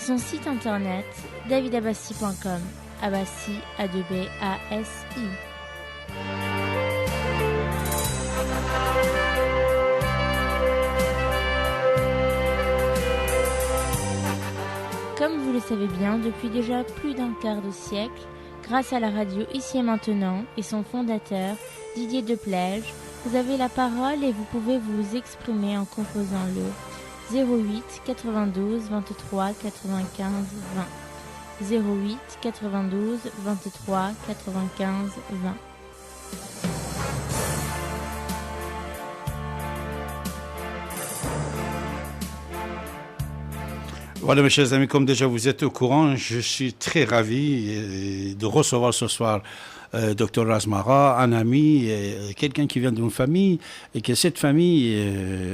son site internet davidabassi.com. Abassi, A2B-A-S-I. Comme vous le savez bien, depuis déjà plus d'un quart de siècle, grâce à la radio Ici et Maintenant et son fondateur, Didier Deplège, vous avez la parole et vous pouvez vous exprimer en composant le 08 92 23 95 20. 08 92 23 95 20. Voilà mes chers amis, comme déjà vous êtes au courant, je suis très ravi de recevoir ce soir Dr Razmara, un ami, quelqu'un qui vient d'une famille et que cette famille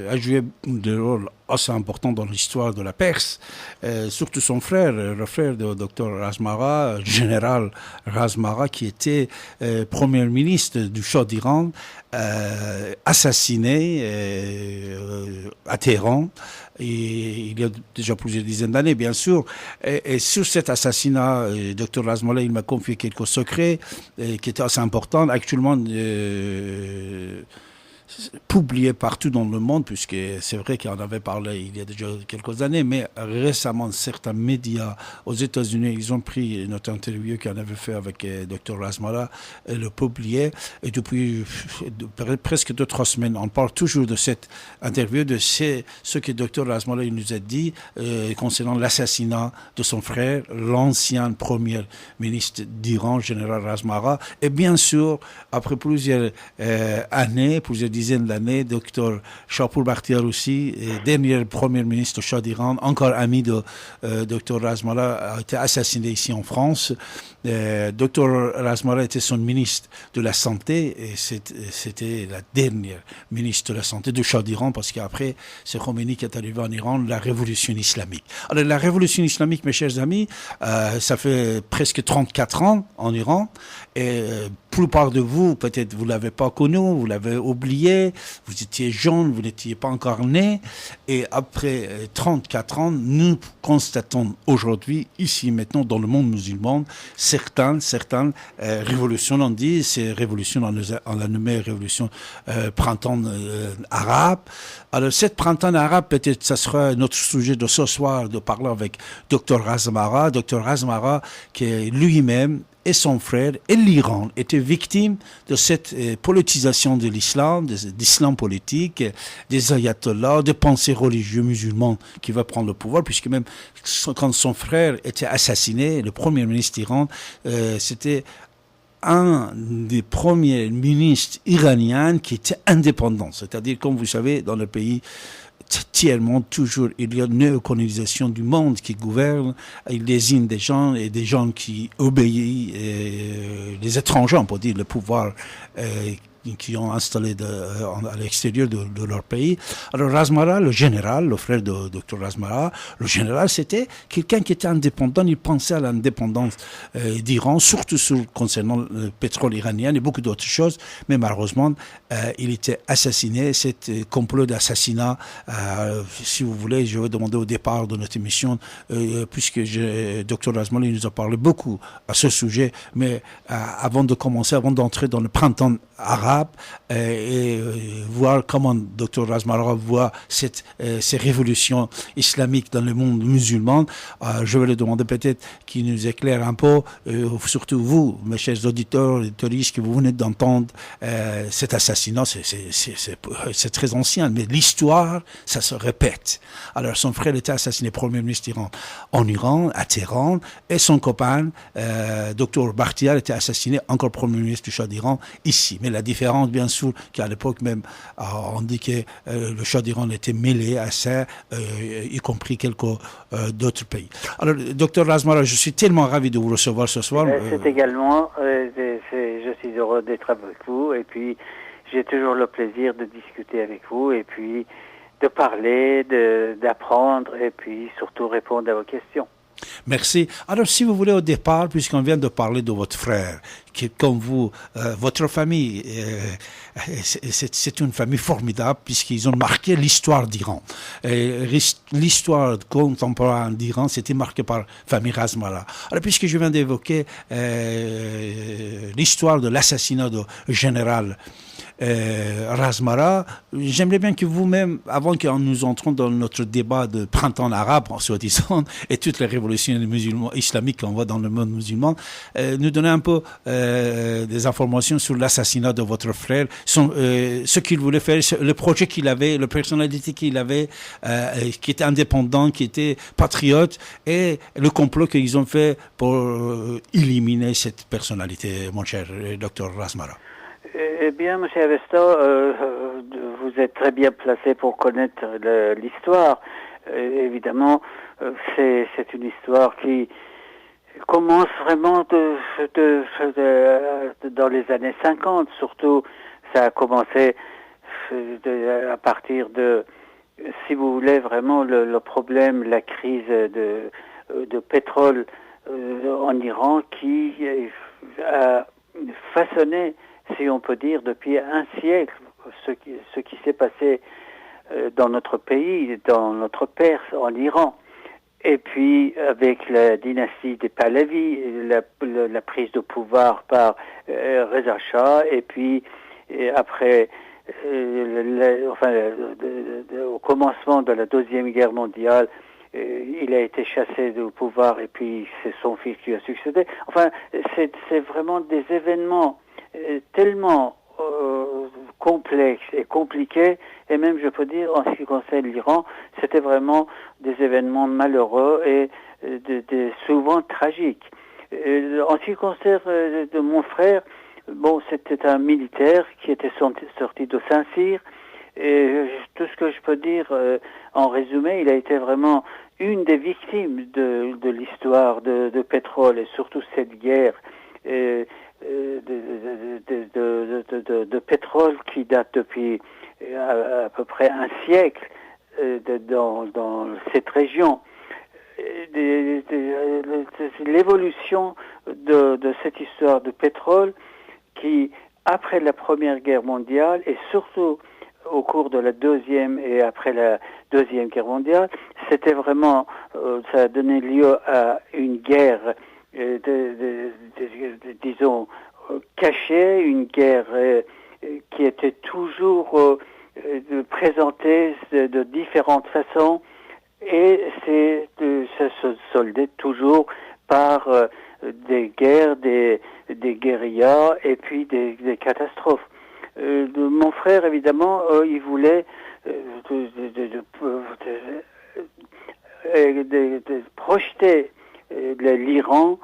a joué un rôle assez important dans l'histoire de la Perse. Surtout son frère, le frère de Dr Razmara, général Razmara, qui était premier ministre du Shah d'Iran, assassiné à Téhéran. Et il y a déjà plusieurs dizaines d'années, bien sûr. Et sur cet assassinat, Dr Razmara, il m'a confié quelques secrets qui étaient assez importants. Actuellement, publié partout dans le monde, puisque c'est vrai qu'on avait parlé il y a déjà quelques années, mais récemment, certains médias aux États-Unis, ils ont pris notre interview qu'on avait fait avec Dr Razmara et le publié. Et depuis presque 2-3 semaines, on parle toujours de cette interview, de ce que Dr Razmara nous a dit concernant l'assassinat de son frère, l'ancien premier ministre d'Iran, général Razmara. Et bien sûr, après plusieurs années, plusieurs dizaines d'années, Dr Shapur Bakhtiar aussi, dernier premier ministre du Shah d'Iran, encore ami de Dr Razmara, a été assassiné ici en France. Dr Razmara était son ministre de la Santé et c'était la dernière ministre de la Santé du Shah d'Iran, parce qu'après, c'est Khomeini qui est arrivé en Iran, la révolution islamique. Alors la révolution islamique, mes chers amis, ça fait presque 34 ans en Iran, et plupart de vous, peut-être vous l'avez pas connu, vous l'avez oublié, vous étiez jeune, vous n'étiez pas encore né, et après 34 ans, nous constatons aujourd'hui, ici maintenant, dans le monde musulman, certaines révolutions, on dit, c'est révolution, on l'a nommé révolution printemps arabe. Alors cette printemps arabe, peut-être ça sera notre sujet de ce soir, de parler avec Dr Razmara, qui est lui-même et son frère et l'Iran étaient victimes de cette politisation de l'islam, d'islam politique, des ayatollahs, des pensées religieux musulmans qui va prendre le pouvoir, puisque même quand son frère était assassiné, le premier ministre d'Iran, c'était un des premiers ministres iraniens qui était indépendant. C'est-à-dire, comme vous savez, dans le pays tiers monde, toujours, il y a une néocolonisation du monde qui gouverne. Il désigne des gens et des gens qui obéissent, les étrangers, on peut dire, le pouvoir qui ont installé à l'extérieur de leur pays. Alors Razmara, le général, le frère de Dr Razmara, le général, c'était quelqu'un qui était indépendant. Il pensait à l'indépendance d'Iran, surtout concernant le pétrole iranien et beaucoup d'autres choses. Mais malheureusement, il était assassiné. Cet complot d'assassinat, si vous voulez, je vais demander au départ de notre émission, puisque Dr Razmara nous a parlé beaucoup à ce sujet. Mais avant de commencer, avant d'entrer dans le printemps arabe, et voir comment Dr Razmara voit ces révolutions islamiques dans le monde musulman. Je vais lui demander peut-être qu'il nous éclaire un peu, surtout vous, mes chers auditeurs, auditoristes, que vous venez d'entendre cet assassinat, c'est très ancien, mais l'histoire, ça se répète. Alors son frère était assassiné, premier ministre d'Iran, en Iran, à Téhéran, et son copain, Dr Bakhtiar, était assassiné, encore premier ministre du Shah d'Iran, ici. Mais la différence, bien sûr, qu'à l'époque même, on dit que le Shah d'Iran était mêlé à ça, y compris quelques d'autres pays. Alors, Dr Razmara, je suis tellement ravi de vous recevoir ce soir. C'est également, je suis heureux d'être avec vous, et puis j'ai toujours le plaisir de discuter avec vous, et puis de parler, d'apprendre, et puis surtout répondre à vos questions. Merci. Alors, si vous voulez, au départ, puisqu'on vient de parler de votre frère, qui est comme vous, votre famille, c'est une famille formidable, puisqu'ils ont marqué l'histoire d'Iran. L'histoire contemporaine d'Iran, c'était marqué par famille Razmara. Alors, puisque je viens d'évoquer l'histoire de l'assassinat du général Razmara, j'aimerais bien que vous-même, avant que nous entrons dans notre débat de printemps arabe, soi-disant, et toutes les révolutions islamiques qu'on voit dans le monde musulman, nous donner un peu des informations sur l'assassinat de votre frère, ce qu'il voulait faire, le projet qu'il avait, la personnalité qu'il avait, qui était indépendant, qui était patriote, et le complot qu'ils ont fait pour éliminer cette personnalité, mon cher docteur Razmara. Eh bien, M. Avesta, vous êtes très bien placé pour connaître l'histoire. Évidemment, c'est une histoire qui commence vraiment dans les années 50. Surtout, ça a commencé à partir de, si vous voulez, vraiment le problème, la crise de pétrole en Iran qui a façonné, si on peut dire, depuis un siècle, ce qui s'est passé dans notre pays, dans notre Perse, en Iran. Et puis, avec la dynastie des Pahlavis, la prise de pouvoir par Reza Shah, et puis après, au commencement de la Deuxième Guerre mondiale, il a été chassé du pouvoir, et puis c'est son fils qui a succédé. Enfin, c'est vraiment des événements tellement complexe et compliqué, et même je peux dire en ce qui concerne l'Iran, c'était vraiment des événements malheureux et souvent tragiques. En ce qui concerne de mon frère, bon, c'était un militaire qui était sorti de Saint-Cyr, et tout ce que je peux dire en résumé, il a été vraiment une des victimes de l'histoire de pétrole, et surtout cette guerre de pétrole qui date depuis à peu près un siècle dans cette région. L'évolution de cette histoire de pétrole qui, après la Première Guerre mondiale, et surtout au cours de la Deuxième et après la Deuxième Guerre mondiale, c'était vraiment, ça a donné lieu à une guerre disons, cachée, une guerre qui était toujours présentée de différentes façons, et ça se soldait toujours par des guerres, des guérillas, et puis des catastrophes. Mon frère, évidemment, il voulait projeter l'Iran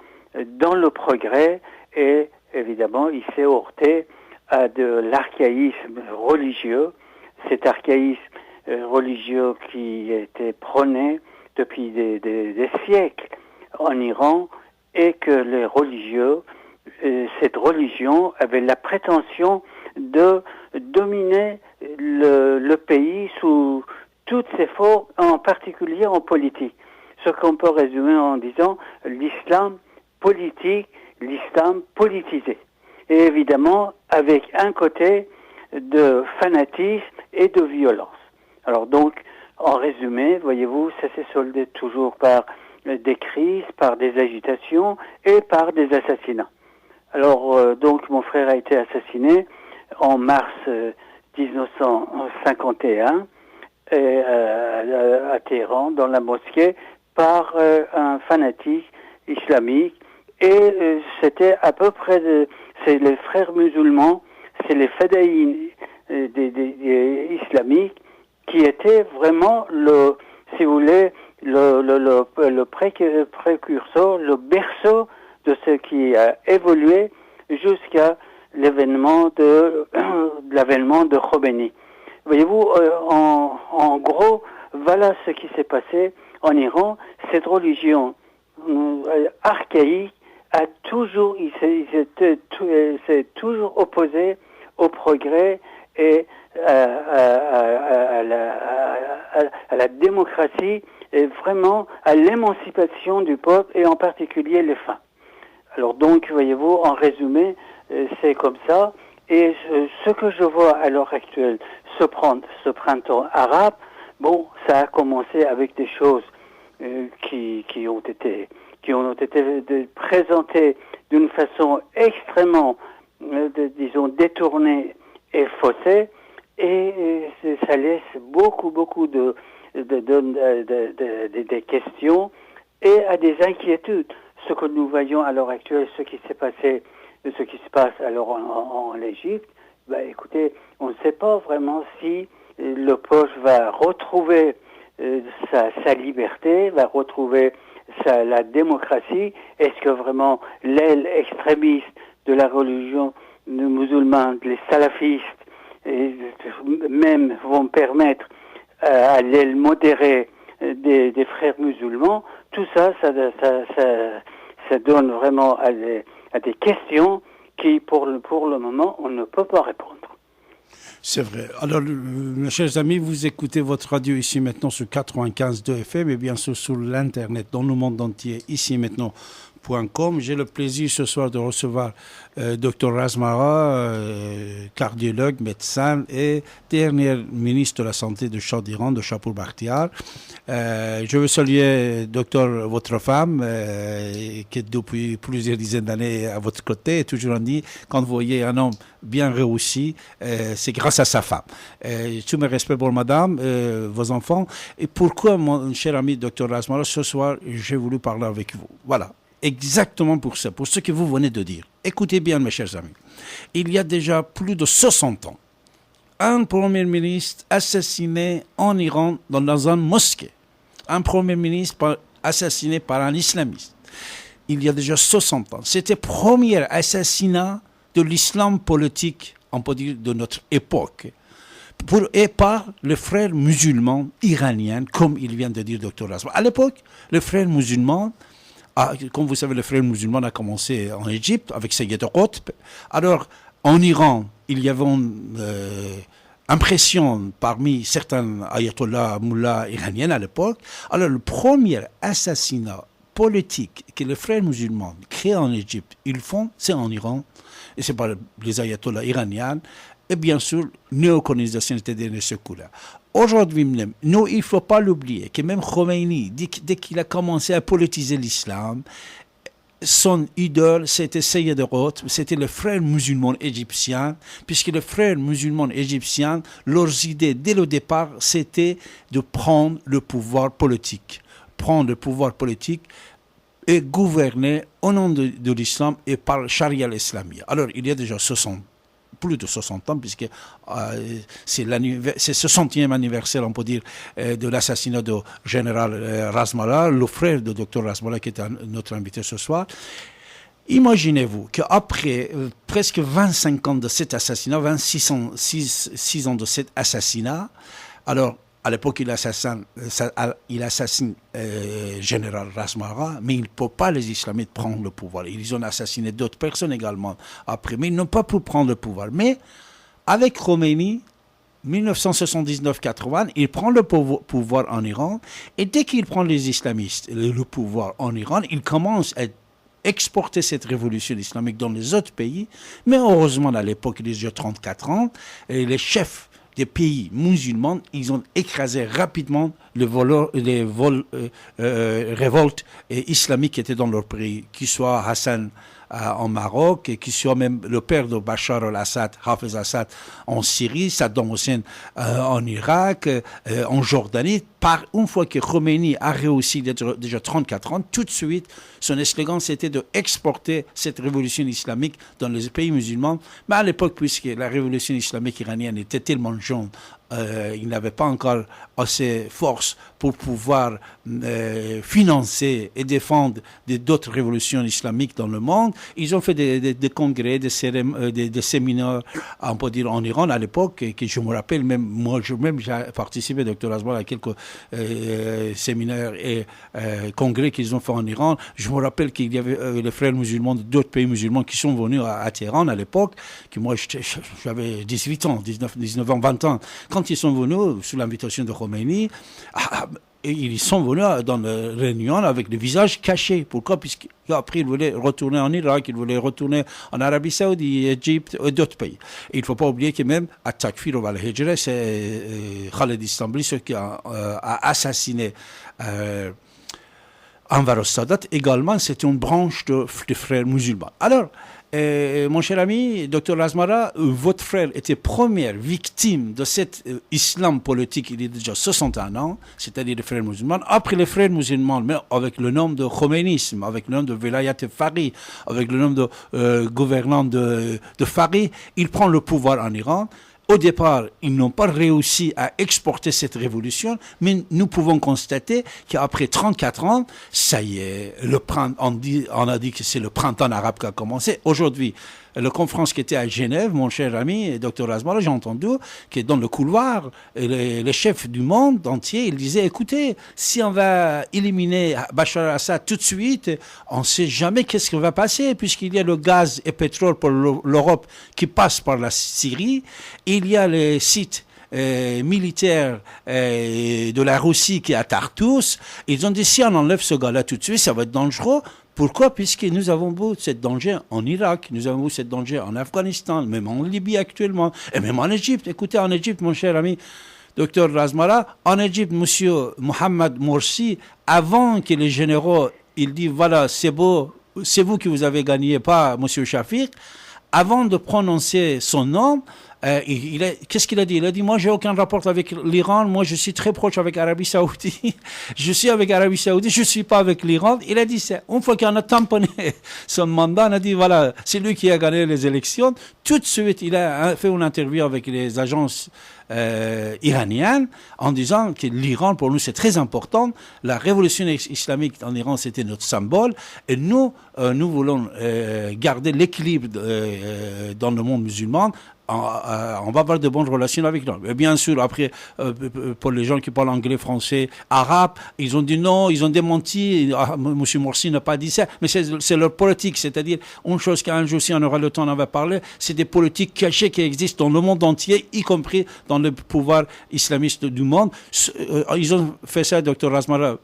dans le progrès, et évidemment il s'est heurté à de l'archaïsme religieux, cet archaïsme religieux qui était prôné depuis des siècles en Iran, et que les religieux, cette religion avait la prétention de dominer le pays sous toutes ses formes, en particulier en politique. Ce qu'on peut résumer en disant l'islam politique, l'islam politisé. Et évidemment, avec un côté de fanatisme et de violence. Alors donc, en résumé, voyez-vous, ça s'est soldé toujours par des crises, par des agitations et par des assassinats. Alors, donc, mon frère a été assassiné en mars 1951 à Téhéran, dans la mosquée, par un fanatique islamique, et c'était à peu près c'est les frères musulmans, c'est les fadaïns islamiques qui étaient vraiment si vous voulez, le précurseur, le berceau de ce qui a évolué jusqu'à l'avènement de Khomeini. Voyez-vous, en gros, voilà ce qui s'est passé en Iran. Cette religion archaïque s'est toujours opposé au progrès et à la démocratie vraiment à l'émancipation du peuple et en particulier les femmes. Alors donc, voyez-vous, en résumé, c'est comme ça. Et ce que je vois à l'heure actuelle, ce printemps arabe, bon, ça a commencé avec des choses qui ont été présentées d'une façon extrêmement, disons, détournée et faussée, et ça laisse beaucoup des questions et à des inquiétudes. Ce que nous voyons à l'heure actuelle, ce qui se passe alors en Égypte, écoutez, on ne sait pas vraiment si le peuple va retrouver sa liberté, va retrouver la démocratie. Est-ce que vraiment l'aile extrémiste de la religion musulmane, les salafistes, même vont permettre à l'aile modérée des frères musulmans? Tout ça donne vraiment à des questions qui, pour le moment, on ne peut pas répondre. C'est vrai. Alors, mes chers amis, vous écoutez votre radio ici maintenant sur 95.2 FM et bien sûr sur l'Internet dans le monde entier, ici maintenant.com. J'ai le plaisir ce soir de recevoir Dr Razmara, cardiologue, médecin et dernier ministre de la Santé de Shah d'Iran, de Shahpour Bakhtiar. Je veux saluer, docteur, votre femme, qui est depuis plusieurs dizaines d'années à votre côté, et toujours on dit, quand vous voyez un homme bien réussi, c'est grâce à sa femme. Tous mes respects pour madame, vos enfants. Et pourquoi, mon cher ami docteur Razmara, ce soir, j'ai voulu parler avec vous. Voilà. Exactement pour ça, pour ce que vous venez de dire. Écoutez bien, mes chers amis. Il y a déjà plus de 60 ans, un premier ministre assassiné en Iran dans une mosquée. Un premier ministre assassiné par un islamiste. Il y a déjà 60 ans. C'était le premier assassinat de l'islam politique, on peut dire, de notre époque. Et par le frère musulman iranien, comme il vient de dire Dr Razmara. À l'époque, le frère musulman, comme vous savez, le frère musulman a commencé en Égypte avec Sayyid Qutb. Alors, en Iran, il y avait une impression parmi certains ayatollahs, mullahs iraniens à l'époque. Alors, le premier assassinat politique que les frères musulmans créent en Égypte, ils font, c'est en Iran, et c'est par les ayatollahs iraniens, et bien sûr, néocolonisation était de ce coup-là. Aujourd'hui même, nous, il ne faut pas l'oublier, que même Khomeini, dès qu'il a commencé à politiser l'islam, son idole, c'était Sayyid Qutb, c'était le frère musulman égyptien, puisque les frères musulmans égyptiens, leurs idées, dès le départ, c'était de prendre le pouvoir politique. Prendre le pouvoir politique et gouverner au nom de l'islam et par Sharia l'islamie. Alors, il y a déjà plus de 60 ans, puisque c'est 60e anniversaire, on peut dire, de l'assassinat du général Razmara, le frère de Dr Razmara, qui est notre invité ce soir. Imaginez-vous qu'après presque 25 ans de cet assassinat, 6 ans de cet assassinat, alors, à l'époque, il assassine général Razmara, mais il ne peut pas, les islamites, prendre le pouvoir. Ils ont assassiné d'autres personnes également après, mais ils n'ont pas pu prendre le pouvoir. Mais avec Khomeini, 1979-80, il prend le pouvoir en Iran, et dès qu'il prend les islamistes le pouvoir en Iran, il commence à exporter cette révolution islamique dans les autres pays. Mais heureusement, à l'époque, il y a 34 ans, et les chefs des pays musulmans, ils ont écrasé rapidement les révoltes islamiques qui étaient dans leur pays, qu'il soit Hassan en Maroc, et qu'il soit même le père de Bachar al-Assad, Hafez Assad en Syrie, Saddam Hussein en Irak, en Jordanie. Une fois que Khomeini a réussi déjà 34 ans, tout de suite, son slogan c'était d'exporter cette révolution islamique dans les pays musulmans. Mais à l'époque, puisque la révolution islamique iranienne était tellement jeune, il n'avait pas encore assez de force pour pouvoir financer et défendre d'autres révolutions islamiques dans le monde. Ils ont fait des congrès, des séminaires, on peut dire, en Iran à l'époque, et que je me rappelle, même moi, j'ai participé, Dr Razmara, à quelques séminaires et congrès qu'ils ont fait en Iran. Je me rappelle qu'il y avait les frères musulmans d'autres pays musulmans qui sont venus à Téhéran à l'époque, que moi j'avais 18 ans, 19 ans, 20 ans. Quand ils sont venus, sous l'invitation de Khomeini, et ils sont venus dans la réunion avec le visage caché. Pourquoi? Puisqu'après, ils voulaient retourner en Irak, ils voulaient retourner en Arabie Saoudite, Égypte et d'autres pays. Et il ne faut pas oublier que même à Takfir ou al-Hijra, c'est Khaled Istanbuli, ce qui a assassiné Anwar al-Sadat. Également, c'est une branche de frères musulmans. Alors, mon cher ami, Dr Razmara, votre frère était première victime de cet islam politique il y a déjà 61 ans, c'est-à-dire les frères musulmans. Après les frères musulmans, mais avec le nom de khoménisme, avec le nom de Velayat Fari, avec le nom de gouvernant de Fari, il prend le pouvoir en Iran. Au départ, ils n'ont pas réussi à exporter cette révolution, mais nous pouvons constater qu'après 34 ans, ça y est, on a dit que c'est le printemps arabe qui a commencé. Aujourd'hui, la conférence qui était à Genève, mon cher ami, Dr Razmara, j'ai entendu que dans le couloir, les chefs du monde entier, ils disaient, écoutez, si on va éliminer Bachar al-Assad tout de suite, on ne sait jamais qu'est-ce qui va passer, puisqu'il y a le gaz et pétrole pour l'Europe qui passe par la Syrie, il y a les sites militaires de la Russie qui est à Tartus. Ils ont dit, si on enlève ce gars-là tout de suite, ça va être dangereux. Pourquoi? Puisque nous avons vu cette danger en Irak, nous avons vu cette danger en Afghanistan, même en Libye actuellement, et même en Égypte. Écoutez, en Égypte, mon cher ami Dr Razmara, en Égypte, monsieur Mohamed Morsi, avant que les généraux, il dit, voilà, c'est beau, c'est vous qui vous avez gagné, pas monsieur Shafiq, avant de prononcer son nom, qu'est-ce qu'il a dit? Il a dit, moi, j'ai aucun rapport avec l'Iran. Moi, je suis très proche avec l'Arabie Saoudite. Je suis avec l'Arabie Saoudite. Je suis pas avec l'Iran. Il a dit ça. Une fois qu'on a tamponné son mandat, on a dit, voilà, c'est lui qui a gagné les élections. Tout de suite, il a fait une interview avec les agences iraniennes en disant que l'Iran, pour nous, c'est très important. La révolution islamique en Iran, c'était notre symbole. Et nous voulons garder l'équilibre dans le monde musulman. On va avoir de bonnes relations avec nous. Et bien sûr, après, pour les gens qui parlent anglais, français, arabe, ils ont dit non, ils ont démenti. M. Morsi n'a pas dit ça, mais c'est leur politique. C'est-à-dire, une chose qu'un jour, si on aura le temps d'en parler, c'est des politiques cachées qui existent dans le monde entier, y compris dans le pouvoir islamiste du monde. Ils ont fait ça, Dr Razmara,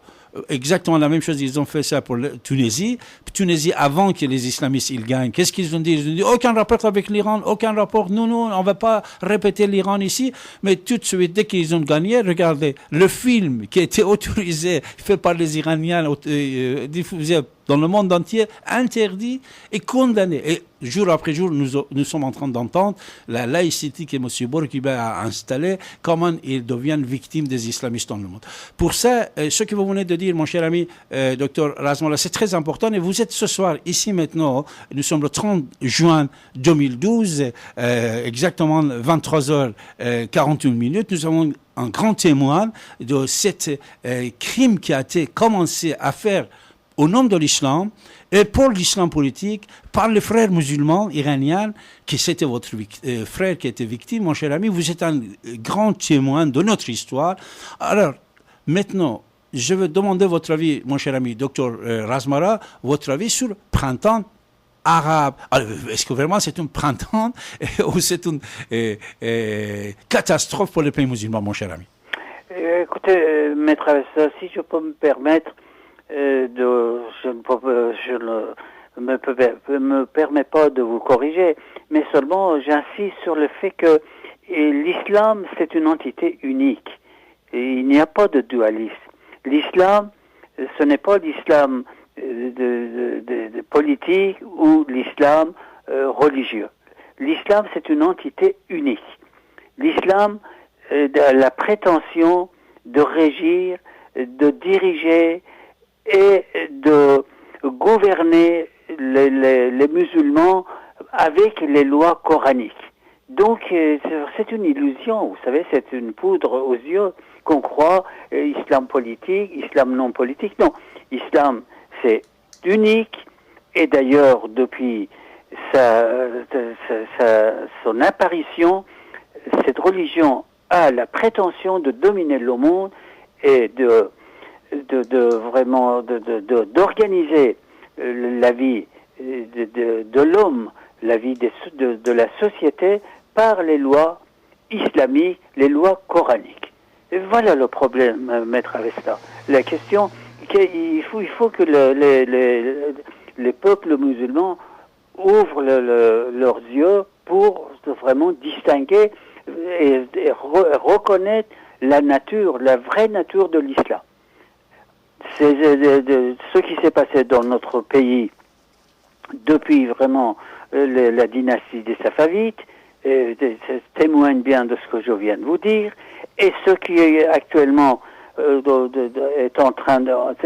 exactement la même chose, ils ont fait ça pour la Tunisie. Tunisie, avant que les islamistes ils gagnent, qu'est-ce qu'ils ont dit? Ils ont dit aucun rapport avec l'Iran, aucun rapport, non, on ne va pas répéter l'Iran ici. Mais tout de suite, dès qu'ils ont gagné, regardez, le film qui a été autorisé, fait par les Iraniens, diffusé dans le monde entier, interdit et condamné. Et jour après jour, nous sommes en train d'entendre la laïcité que M. Bourguiba a installée, comment ils deviennent victimes des islamistes dans le monde. Pour ça, ce que vous venez de dire, mon cher ami Dr Razmara, c'est très important. Et vous êtes ce soir, ici maintenant, nous sommes le 30 juin 2012, exactement 23h41. Nous avons un grand témoin de cet crime qui a été commencé à faire au nom de l'islam et pour l'islam politique par les frères musulmans iraniens, qui c'était votre frère qui était victime, mon cher ami. Vous êtes un grand témoin de notre histoire. Alors, maintenant, je veux demander votre avis, mon cher ami Dr Razmara, votre avis sur le printemps arabe. Alors, est-ce que vraiment c'est un printemps ou c'est une catastrophe pour les pays musulmans, mon cher ami? Écoutez, Maître Avessa, si je peux me permettre, je ne me permets pas de vous corriger, mais seulement j'insiste sur le fait que l'islam, c'est une entité unique. Et il n'y a pas de dualisme. L'islam, ce n'est pas l'islam de politique ou l'islam religieux. L'islam, c'est une entité unique. L'islam a la prétention de régir, de diriger et de gouverner les musulmans avec les lois coraniques. Donc, c'est une illusion, vous savez, c'est une poudre aux yeux qu'on croit islam politique, islam non politique. Non, islam, c'est unique, et d'ailleurs, depuis son apparition, cette religion a la prétention de dominer le monde et d'organiser la vie de l'homme, la vie de la société par les lois islamiques, les lois coraniques. Et voilà le problème, Maître Avesta. La question, il faut que les peuples musulmans ouvrent leurs yeux pour vraiment distinguer et reconnaître la nature, la vraie nature de l'islam. C'est ce qui s'est passé dans notre pays depuis vraiment la dynastie des Safavides, témoigne bien de ce que je viens de vous dire, et ce qui est actuellement est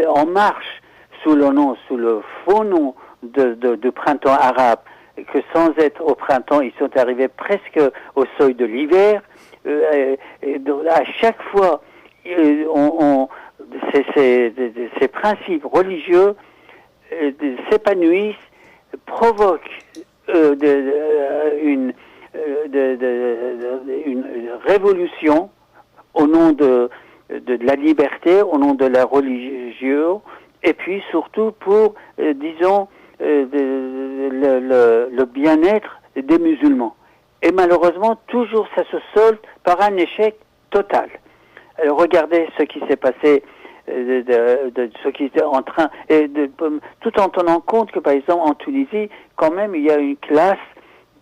en marche sous le faux nom de printemps arabe, que sans être au printemps, ils sont arrivés presque au seuil de l'hiver. À chaque fois, ces principes religieux s'épanouissent, provoquent une révolution au nom de la liberté, au nom de la religion, et puis surtout pour, disons, le bien-être des musulmans. Et malheureusement, toujours ça se solde par un échec total. Alors, regardez ce qui s'est passé, ce qui était en train, tout en tenant compte que, par exemple, en Tunisie, quand même, il y a une classe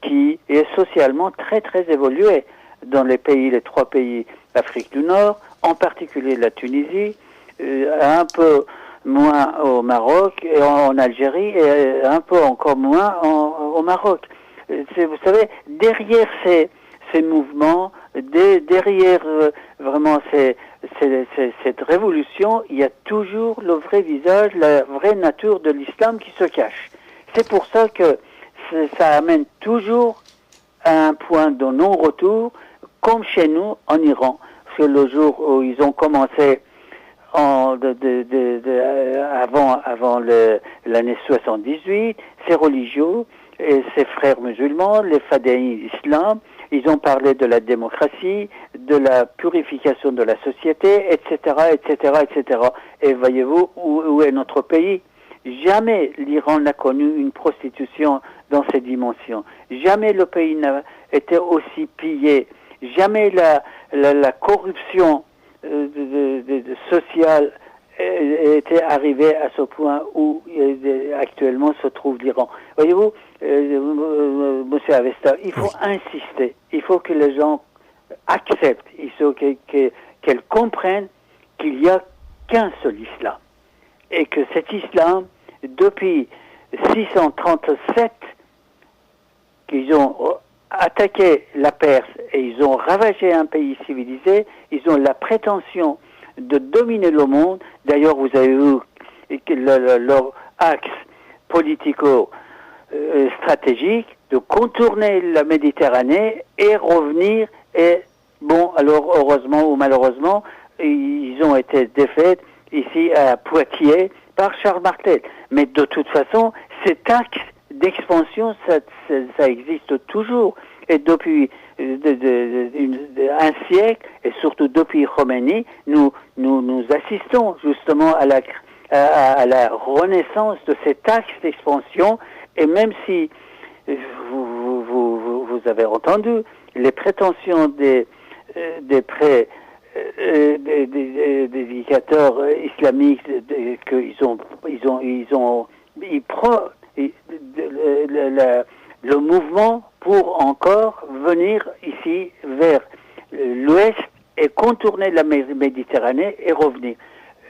qui est socialement très, très évoluée dans les 3 pays d'Afrique du Nord, en particulier la Tunisie, un peu moins au Maroc et en Algérie, et un peu encore moins au Maroc. Vous savez, derrière ces mouvements, derrière vraiment cette révolution, il y a toujours le vrai visage, la vraie nature de l'islam qui se cache. C'est pour ça que ça amène toujours à un point de non-retour, comme chez nous en Iran. Parce que le jour où ils ont commencé avant l'année 78, ces religieux et ces frères musulmans, les fadaïs islam, ils ont parlé de la démocratie, de la purification de la société, etc., etc., etc. Et voyez-vous où est notre pays? Jamais l'Iran n'a connu une prostitution dans ces dimensions. Jamais le pays n'a été aussi pillé. Jamais la corruption sociale était arrivée à ce point où actuellement se trouve l'Iran. Voyez-vous, Monsieur Avesta, il faut insister. Il faut que les gens acceptent, il faut qu'elles comprennent qu'il n'y a qu'un seul islam. Et que cet islam, depuis 637, qu'ils ont attaqué la Perse et ils ont ravagé un pays civilisé, ils ont la prétention de dominer le monde. D'ailleurs, vous avez vu leur axe politico-stratégique de contourner la Méditerranée et revenir. Et bon, alors heureusement ou malheureusement, ils ont été défaits ici à Poitiers par Charles Martel. Mais de toute façon, cet axe d'expansion, ça existe toujours. Et depuis un siècle, et surtout depuis Khomeini, nous assistons justement à la renaissance de cet axe d'expansion. Et même si vous avez entendu les prétentions des dictateurs islamiques le mouvement pour encore venir ici vers l'ouest et contourner la Méditerranée et revenir.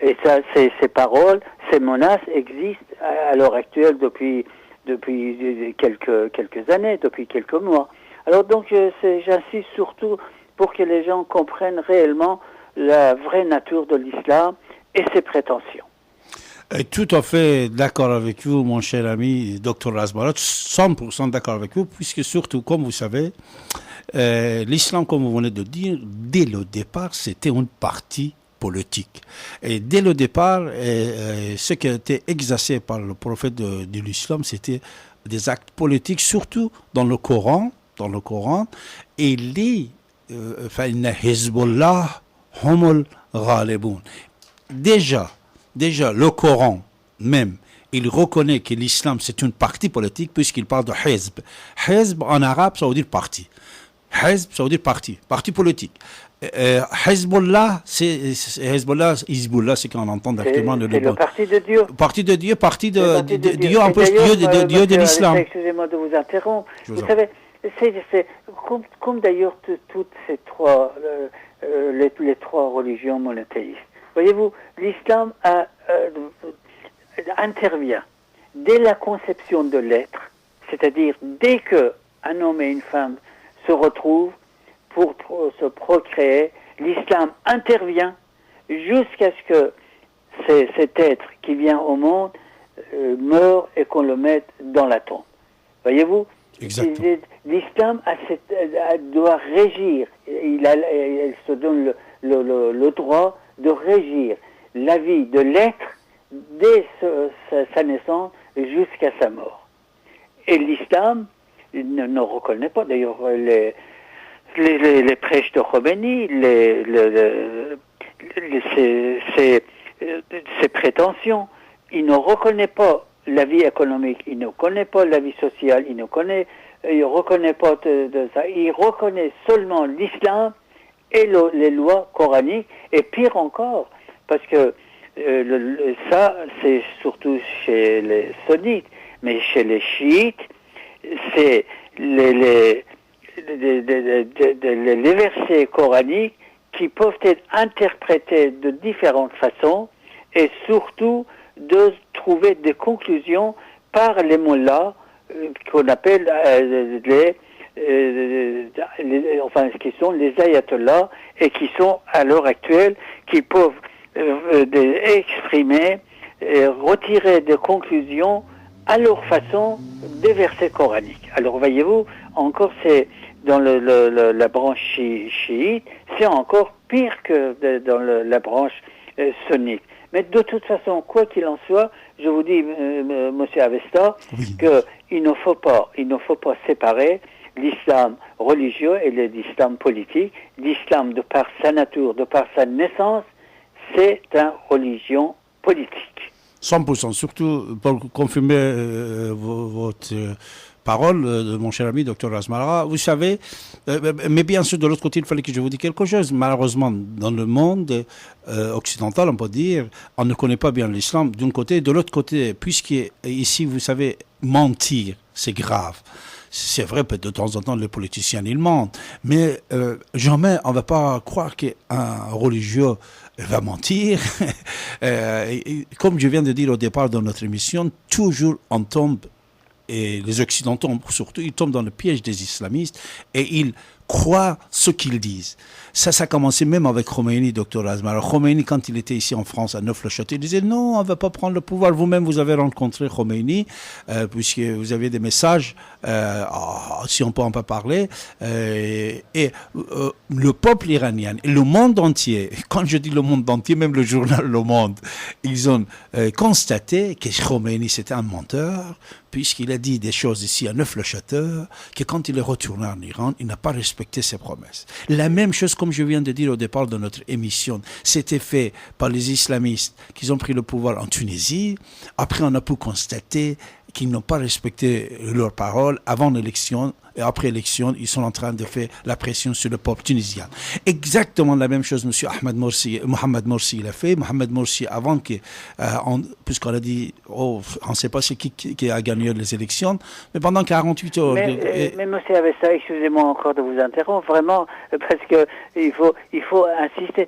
Et ça, ces paroles, ces menaces existent à l'heure actuelle depuis quelques années, depuis quelques mois. Alors donc, j'insiste surtout pour que les gens comprennent réellement la vraie nature de l'islam et ses prétentions. Tout à fait d'accord avec vous, mon cher ami, Dr Razbarat, 100% d'accord avec vous, puisque surtout, comme vous savez, l'islam, comme vous venez de dire, dès le départ, c'était une partie politique. Et dès le départ, ce qui a été exercé par le prophète de l'islam, c'était des actes politiques, surtout dans le Coran, et Hezbollah humul ghalibun. Déjà, le Coran même, il reconnaît que l'islam c'est une partie politique puisqu'il parle de Hezb. Hezb en arabe, ça veut dire parti. Hezb, ça veut dire parti politique. Hezbollah, Hezbollah, c'est qu'on entend directement c'est le parti de Dieu. Parti de Dieu, Dieu, en plus Dieu de l'islam. Excusez-moi de vous interrompre. Vous savez, c'est comme d'ailleurs toutes ces trois, les trois religions monothéistes. Voyez-vous, l'islam intervient dès la conception de l'être, c'est-à-dire dès que un homme et une femme se retrouvent pour se procréer, l'islam intervient jusqu'à ce que cet être qui vient au monde meure et qu'on le mette dans la tombe. Voyez-vous, l'islam doit régir, elle se donne le droit de régir la vie de l'être dès sa naissance jusqu'à sa mort. Et l'islam ne reconnaît pas, d'ailleurs, les prêches de Khomeini, ses prétentions, il ne reconnaît pas la vie économique, il ne connaît pas la vie sociale, il reconnaît pas de ça, il reconnaît seulement l'islam et les lois coraniques, et pire encore, parce que ça, c'est surtout chez les sunnites, mais chez les chiites, c'est les versets coraniques qui peuvent être interprétés de différentes façons et surtout de trouver des conclusions par les mollahs qu'on appelle qui sont les ayatollahs et qui sont à l'heure actuelle qui peuvent exprimer retirer des conclusions à leur façon des versets coraniques. Alors voyez-vous, encore c'est dans la branche chiite, c'est encore pire que dans la branche sunnite. Mais de toute façon, quoi qu'il en soit, je vous dis, Monsieur Avesta, qu'il ne faut pas séparer l'islam religieux et l'islam politique. L'islam, de par sa nature, de par sa naissance, c'est une religion politique. 100%, surtout pour confirmer votre parole de mon cher ami Dr Razmara. Vous savez, mais bien sûr de l'autre côté il fallait que je vous dise quelque chose. Malheureusement dans le monde occidental on peut dire, on ne connaît pas bien l'islam d'un côté, de l'autre côté, puisqu'ici vous savez mentir c'est grave. C'est vrai, peut-être de temps en temps, les politiciens, ils mentent. Mais jamais, on ne va pas croire qu'un religieux va mentir. Comme je viens de dire au départ de notre émission, toujours on tombe, et les Occidentaux surtout, ils tombent dans le piège des islamistes et ils croient ce qu'ils disent. Ça a commencé même avec Khomeini, Dr Razmara. Alors, Khomeini, quand il était ici en France, à Neuf-le-Château, il disait non, on ne va pas prendre le pouvoir. Vous-même, vous avez rencontré Khomeini, puisque vous avez des messages, si on peut en pas parler. Le peuple iranien et le monde entier, quand je dis le monde entier, même le journal Le Monde, ils ont constaté que Khomeini, c'était un menteur, puisqu'il a dit des choses ici à Neuf-le-Château, que quand il est retourné en Iran, il n'a pas respecté ses promesses. La même chose, comme je viens de dire au départ de notre émission, c'était fait par les islamistes qui ont pris le pouvoir en Tunisie. Après, on a pu constater qu'ils n'ont pas respecté leurs paroles avant l'élection. Et après l'élection, ils sont en train de faire la pression sur le peuple tunisien. Exactement la même chose, M. Mohamed Morsi, il a fait. Mohamed Morsi, avant que, puisqu'on a dit, on ne sait pas c'est qui a gagné les élections, mais pendant 48 heures... Mais M. Avesta, excusez-moi encore de vous interrompre, vraiment, parce que il faut insister.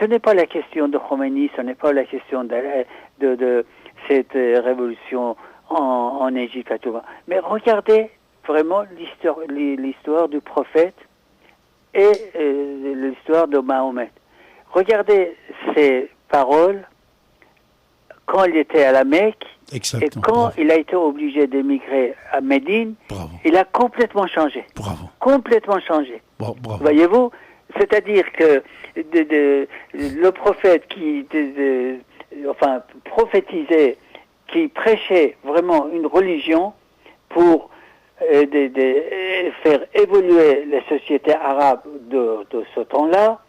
Ce n'est pas la question de Khomeini, ce n'est pas la question de cette révolution en Égypte à tout va. Mais regardez vraiment l'histoire du prophète et l'histoire de Mahomet. Regardez ses paroles quand il était à la Mecque. Exactement. Et quand il a été obligé d'émigrer à Médine, il a complètement changé. Complètement changé. Voyez-vous, c'est-à-dire que le prophète qui prophétisait, qui prêchait vraiment une religion pour faire évoluer les sociétés arabes de ce temps-là,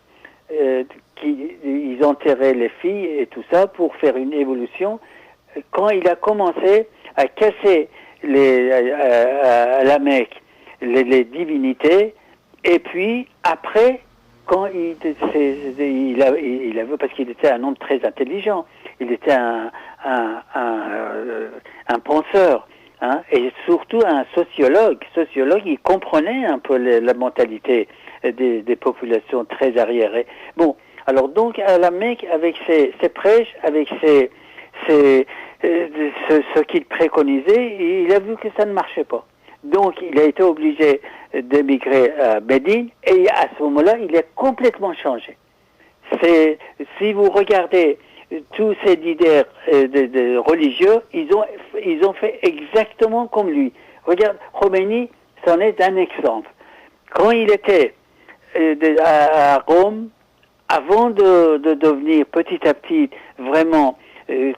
ils enterraient les filles et tout ça pour faire une évolution. Quand il a commencé à casser à la Mecque les divinités Et puis, après, quand il a vu, parce qu'il était un homme très intelligent, il était un penseur, hein, et surtout un sociologue. Il comprenait un peu la mentalité des populations très arriérées. Bon, alors donc à la Mecque, avec ses prêches, avec ce qu'il préconisait, il a vu que ça ne marchait pas. Donc il a été obligé d'émigrer à Médine, et à ce moment-là, il est complètement changé. Si vous regardez tous ces leaders religieux, ils ont fait exactement comme lui. Regarde, Khomeini, c'en est un exemple. Quand il était à Rome, avant de devenir petit à petit vraiment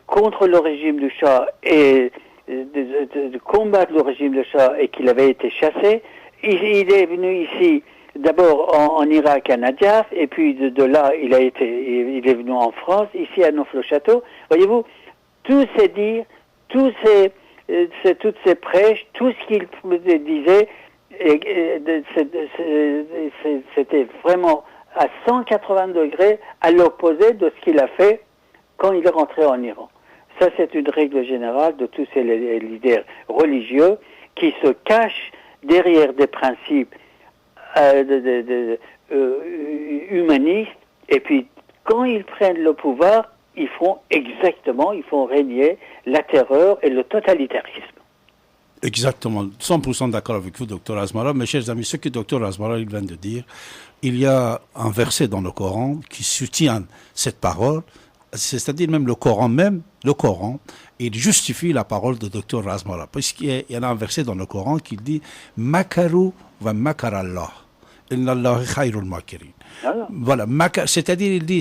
contre le régime du Shah et de combattre le régime du Shah, et qu'il avait été chassé, il est venu ici d'abord en Irak à Nadjaf, et puis de là il est venu en France, ici à Neauphle-le-Château. Voyez-vous, tous ces dires, toutes ces prêches, tout ce qu'il disait, c'était vraiment à 180 degrés à l'opposé de ce qu'il a fait quand il est rentré en Iran. Ça, c'est une règle générale de tous ces leaders religieux qui se cachent derrière des principes humanistes, et puis quand ils prennent le pouvoir, ils font régner la terreur et le totalitarisme. Exactement, 100% d'accord avec vous, docteur Asmara. Mes chers amis, ce que docteur Asmara vient de dire, il y a un verset dans le Coran qui soutient cette parole, c'est-à-dire même le Coran, il justifie la parole de docteur Asmara, puisqu'il y a un verset dans le Coran qui dit « Makaru va makarallah, inna Allahi khayrul makirin ». Voilà, c'est-à-dire, il dit,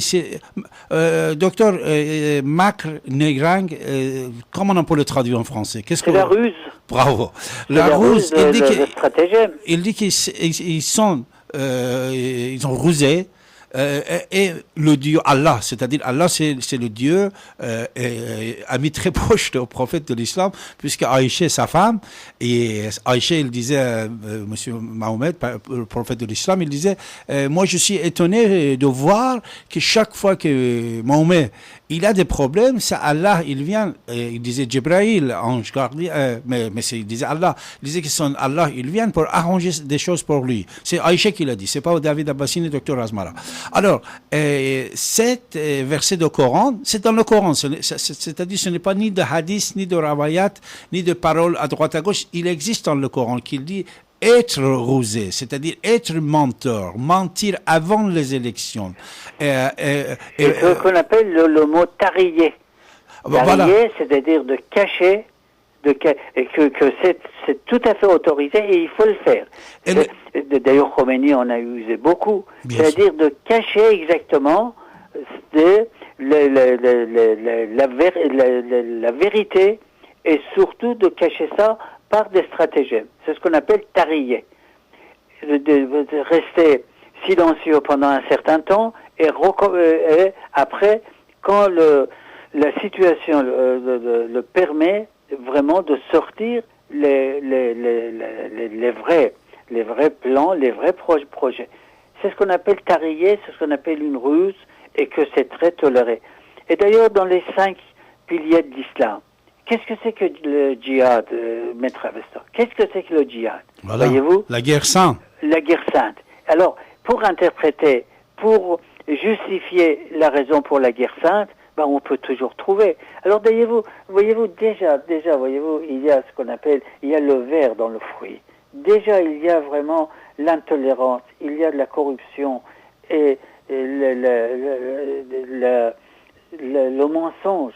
docteur, macre, négrang, comment on peut le traduire en français? C'est la ruse. Bravo. La ruse, il dit qu'ils ont rusé, et le Dieu Allah, c'est-à-dire Allah, c'est le Dieu ami très proche au prophète de l'islam, puisque Aïcha, sa femme, et Aïcha, il disait, monsieur Mahomet, le prophète de l'islam, il disait, moi je suis étonné de voir que chaque fois que Mahomet, il a des problèmes, c'est Allah, il vient, il disait Jibril, ange gardien, mais il disait Allah, il disait que son Allah, il vient pour arranger des choses pour lui. C'est Aïcha qui l'a dit, c'est pas David Abbasini, docteur Asmara. Alors, cet verset de Coran, c'est dans le Coran, c'est-à-dire ce n'est pas ni de hadith, ni de rawayat, ni de paroles à droite à gauche, il existe dans le Coran qui dit être rusé, c'est-à-dire être menteur, mentir avant les élections. C'est ce qu'on appelle le mot tarier. Tarier, voilà. C'est-à-dire de cacher, et que c'est tout à fait autorisé, et il faut le faire. D'ailleurs, Khomeini en a usé beaucoup. C'est-à-dire de cacher exactement la vérité, et surtout de cacher ça par des stratagèmes. C'est ce qu'on appelle tarier. De rester silencieux pendant un certain temps, et après, quand la situation le permet, vraiment de sortir les vrais plans, les vrais projets. C'est ce qu'on appelle tarier, c'est ce qu'on appelle une ruse, et que c'est très toléré. Et d'ailleurs, dans les 5 piliers de l'islam, qu'est-ce que c'est que le djihad, Maître Avesta? Qu'est-ce que c'est que le djihad? Voilà, voyez-vous? La guerre sainte. La guerre sainte. Alors, pour interpréter, pour justifier la raison pour la guerre sainte, on peut toujours trouver. Alors, voyez-vous, déjà, voyez-vous, il y a ce qu'on appelle, il y a le ver dans le fruit. Déjà, il y a vraiment l'intolérance, il y a de la corruption, et le mensonge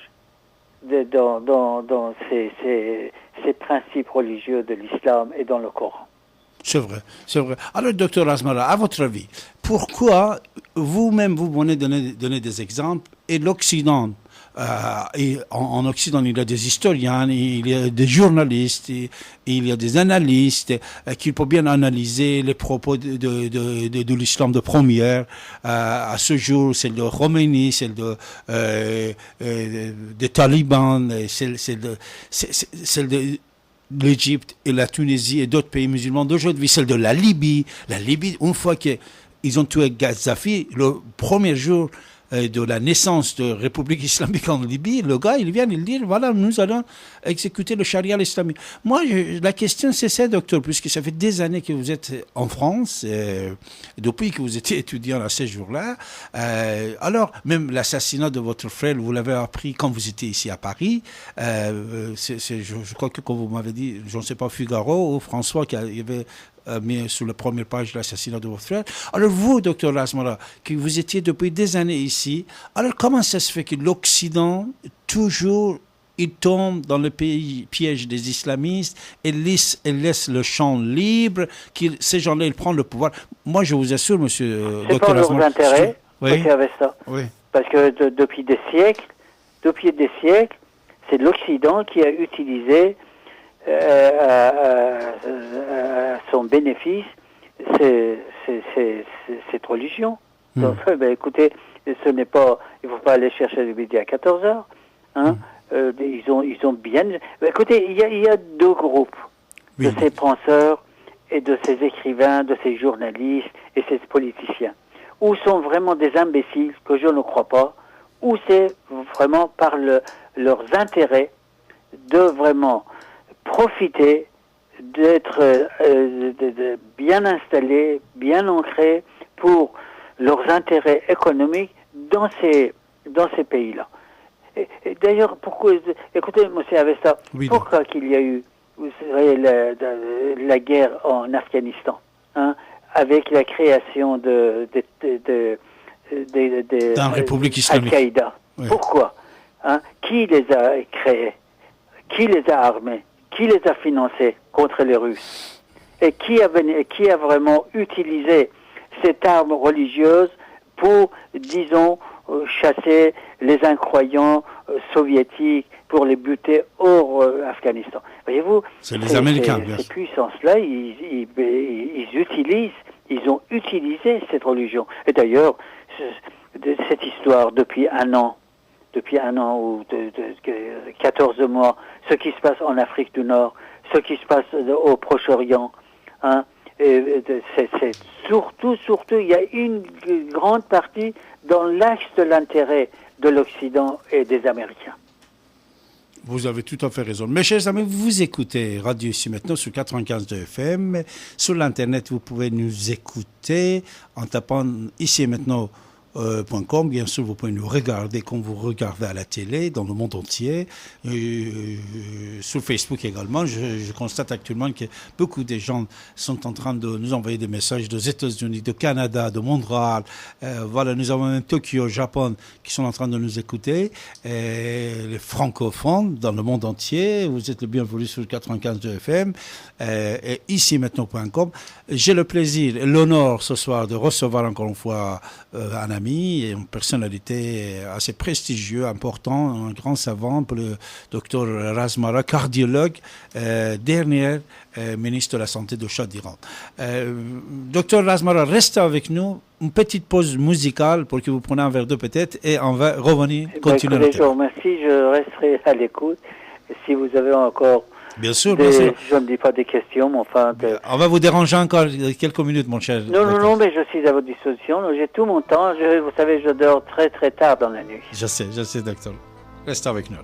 dans ces principes religieux de l'islam et dans le Coran. C'est vrai. Alors, docteur Asmara, à votre avis, pourquoi vous-même, vous venez donner des exemples, et l'Occident, et en Occident, il y a des historiens, il y a des journalistes, il y a des analystes qui peuvent bien analyser les propos de l'islam de première. À ce jour, celle de Khomeini, celle des talibans, celle de l'Égypte et la Tunisie et d'autres pays musulmans d'aujourd'hui, celle de la Libye. La Libye, une fois qu'ils ont tué Gaddafi, le premier jour de la naissance de République islamique en Libye, le gars, il vient, il dit, voilà, nous allons exécuter le charia islamique. Moi, la question, c'est ça, docteur, puisque ça fait des années que vous êtes en France, depuis que vous étiez étudiant à ces jours-là. Alors, même l'assassinat de votre frère, vous l'avez appris quand vous étiez ici à Paris. Je crois que, comme vous m'avez dit, je ne sais pas, Figaro ou François qui avait mis sur la première page l'assassinat de votre frère. Alors vous, docteur Razmara, que vous étiez depuis des années ici, alors comment ça se fait que l'Occident, toujours, il tombe dans le piège des islamistes et laisse le champ libre, ces gens-là, ils prennent le pouvoir. Moi, je vous assure, monsieur docteur Razmara... C'est pas leurs intérêts, oui. avec ça. Oui. Parce que depuis des siècles, c'est l'Occident qui a utilisé à son bénéfice cette religion. Donc, écoutez, ce n'est pas, il ne faut pas aller chercher le midi à 14h. Hein. Ils ont bien... Écoutez, il y a deux groupes de ces penseurs et de ces écrivains, de ces journalistes et ces politiciens. Ou sont vraiment des imbéciles, que je ne crois pas, ou c'est vraiment par leurs intérêts de vraiment profiter d'être bien installés, bien ancrés pour leurs intérêts économiques dans ces pays-là. Et d'ailleurs, pourquoi, écoutez, monsieur Avesta, pourquoi qu'il y a eu, vous savez, la guerre en Afghanistan, hein, avec la création de République islamique. Al-Qaïda. Oui. Pourquoi, hein? Qui les a créés? Qui les a armés? Qui les a financés contre les Russes? Et qui a vraiment utilisé cette arme religieuse pour, disons, chasser les incroyants soviétiques, pour les buter hors Afghanistan? Voyez-vous, c'est les Américains, bien sûr. Ces puissances-là, ils ont utilisé cette religion. Et d'ailleurs, cette histoire depuis un an ou 14 mois, ce qui se passe en Afrique du Nord, ce qui se passe au Proche-Orient, hein, c'est surtout, il y a une grande partie dans l'axe de l'intérêt de l'Occident et des Américains. Vous avez tout à fait raison. Mes chers amis, vous écoutez Radio Ici Maintenant sur 95.2 FM. Sur l'Internet, vous pouvez nous écouter en tapant Ici et Maintenant .com. Bien sûr, vous pouvez nous regarder comme vous regardez à la télé dans le monde entier. Sur Facebook également. Je constate actuellement que beaucoup de gens sont en train de nous envoyer des messages des États-Unis, de Canada, de Montréal. Voilà, nous avons même Tokyo, Japon qui sont en train de nous écouter. Les francophones dans le monde entier. Vous êtes le bienvenu sur 95.2 FM. Et ici maintenant.com. J'ai le plaisir et l'honneur ce soir de recevoir encore une fois un ami et une personnalité assez prestigieuse, important, un grand savant, le docteur Razmara, cardiologue, dernier ministre de la Santé de Shah d'Iran. Docteur Razmara, restez avec nous. Une petite pause musicale pour que vous preniez un verre d'eau peut-être et on va revenir, continuer. Écoutez, je vous remercie, je resterai à l'écoute. Si vous avez encore... Bien sûr, bien sûr. Je ne dis pas des questions, mais enfin... On va vous déranger encore quelques minutes, mon cher. Non, mais je suis à votre disposition. J'ai tout mon temps. Vous savez, je dors très, très tard dans la nuit. Je sais, docteur. Restez avec nous.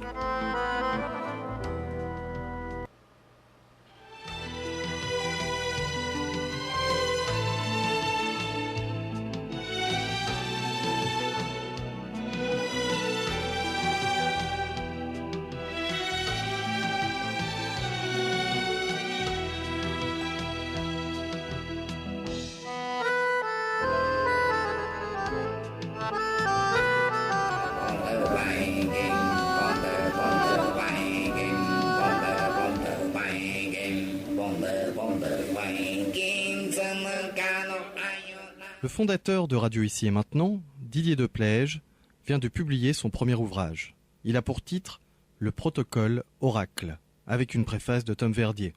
Le fondateur de Radio Ici et Maintenant, Didier Deplège, vient de publier son premier ouvrage. Il a pour titre « Le protocole Oracle », avec une préface de Tom Verdier.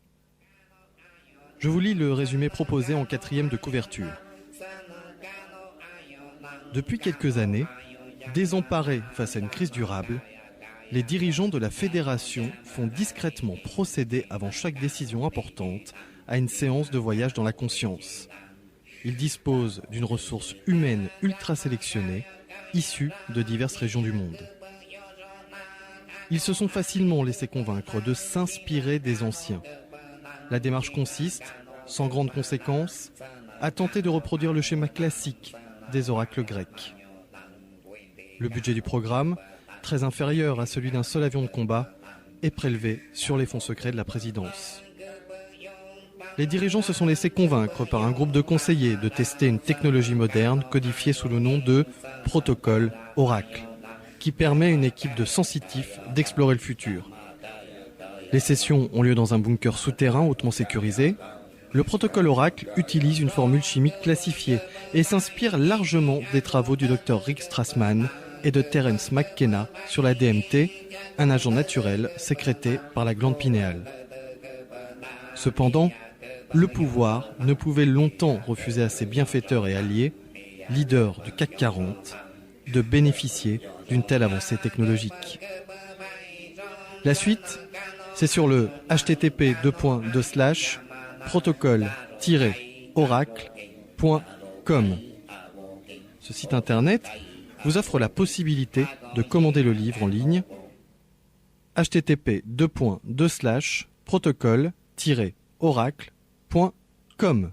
Je vous lis le résumé proposé en 4e de couverture. Depuis quelques années, désemparés face à une crise durable, les dirigeants de la fédération font discrètement procéder avant chaque décision importante à une séance de voyage dans la conscience. Ils disposent d'une ressource humaine ultra sélectionnée, issue de diverses régions du monde. Ils se sont facilement laissés convaincre de s'inspirer des anciens. La démarche consiste, sans grande conséquence, à tenter de reproduire le schéma classique des oracles grecs. Le budget du programme, très inférieur à celui d'un seul avion de combat, est prélevé sur les fonds secrets de la présidence. Les dirigeants se sont laissés convaincre par un groupe de conseillers de tester une technologie moderne codifiée sous le nom de protocole Oracle, qui permet à une équipe de sensitifs d'explorer le futur. Les sessions ont lieu dans un bunker souterrain hautement sécurisé. Le protocole Oracle utilise une formule chimique classifiée et s'inspire largement des travaux du Dr Rick Strassman et de Terence McKenna sur la DMT, un agent naturel sécrété par la glande pinéale. Cependant, le pouvoir ne pouvait longtemps refuser à ses bienfaiteurs et alliés, leaders du CAC 40, de bénéficier d'une telle avancée technologique. La suite, c'est sur le http://protocole-oracle.com. Ce site internet vous offre la possibilité de commander le livre en ligne http://protocole-oracle.com.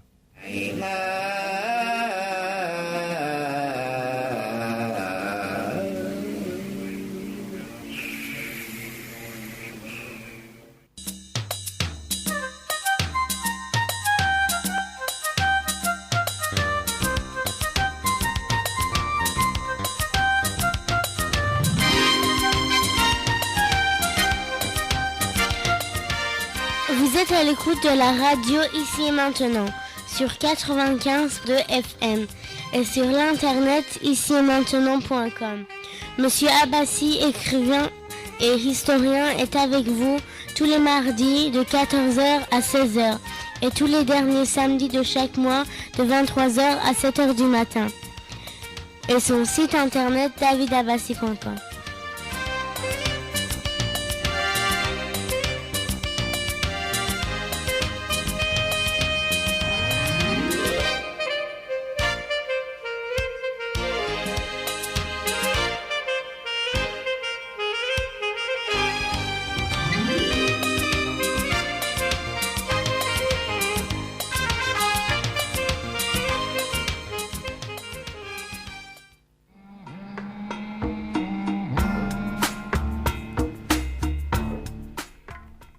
Vous êtes à l'écoute de la radio Ici et Maintenant sur 95.2 FM et sur l'internet ici-et-maintenant.com. Monsieur Abbassi, écrivain et historien, est avec vous tous les mardis de 14h à 16h et tous les derniers samedis de chaque mois de 23h à 7h du matin. Et son site internet davidabbassi.com.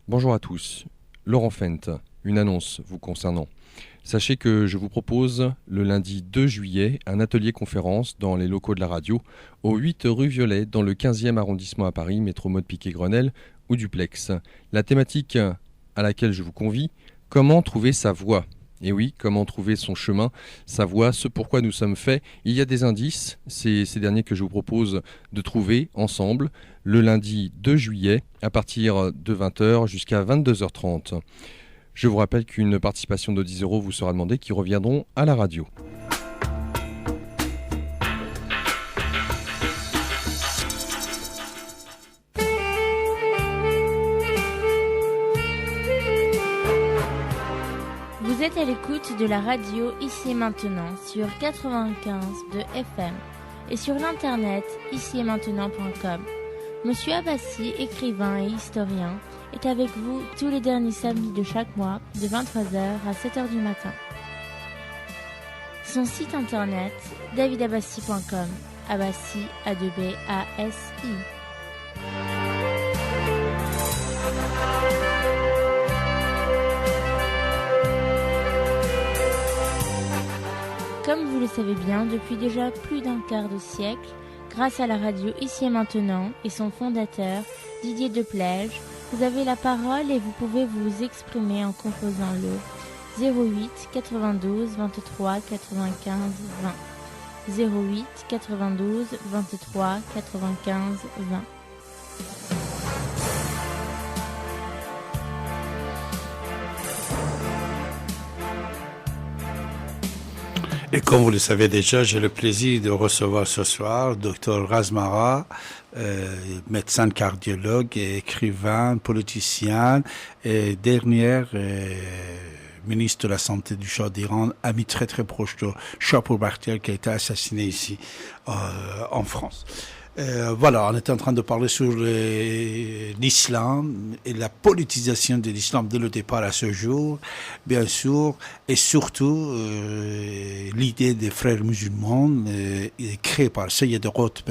Bonjour à tous, Laurent Fent, une annonce vous concernant. Sachez que je vous propose le lundi 2 juillet un atelier conférence dans les locaux de la radio au 8 rue Violet dans le 15e arrondissement à Paris, métro mode Piquet-Grenelle ou duplex. La thématique à laquelle je vous convie, comment trouver sa voie ? Et oui, comment trouver son chemin, sa voie, ce pourquoi nous sommes faits. Il y a des indices, c'est ces derniers que je vous propose de trouver ensemble le lundi 2 juillet à partir de 20h jusqu'à 22h30. Je vous rappelle qu'une participation de 10 € vous sera demandée qui reviendront à la radio. Vous êtes à l'écoute de la radio Ici et Maintenant sur 95 de FM et sur l'internet ici-et-maintenant.com. Monsieur Abbassi, écrivain et historien, est avec vous tous les derniers samedis de chaque mois de 23h à 7h du matin. Son site internet davidabbassi.com. Abbassi, A2B-A-S-I. Comme vous le savez bien, depuis déjà plus d'un quart de siècle, grâce à la radio Ici et Maintenant et son fondateur, Didier Deplège, vous avez la parole et vous pouvez vous exprimer en composant le 08 92 23 95 20. 08 92 23 95 20. Et comme vous le savez déjà, j'ai le plaisir de recevoir ce soir Dr Razmara, médecin cardiologue, et écrivain, politicien et dernière ministre de la Santé du Shah d'Iran, ami très très proche de Shapur Bakhtiar qui a été assassiné ici en France. Voilà, on était en train de parler sur l'islam et la politisation de l'islam dès le départ à ce jour, bien sûr, et surtout l'idée des frères musulmans créée par Sayyid Qutb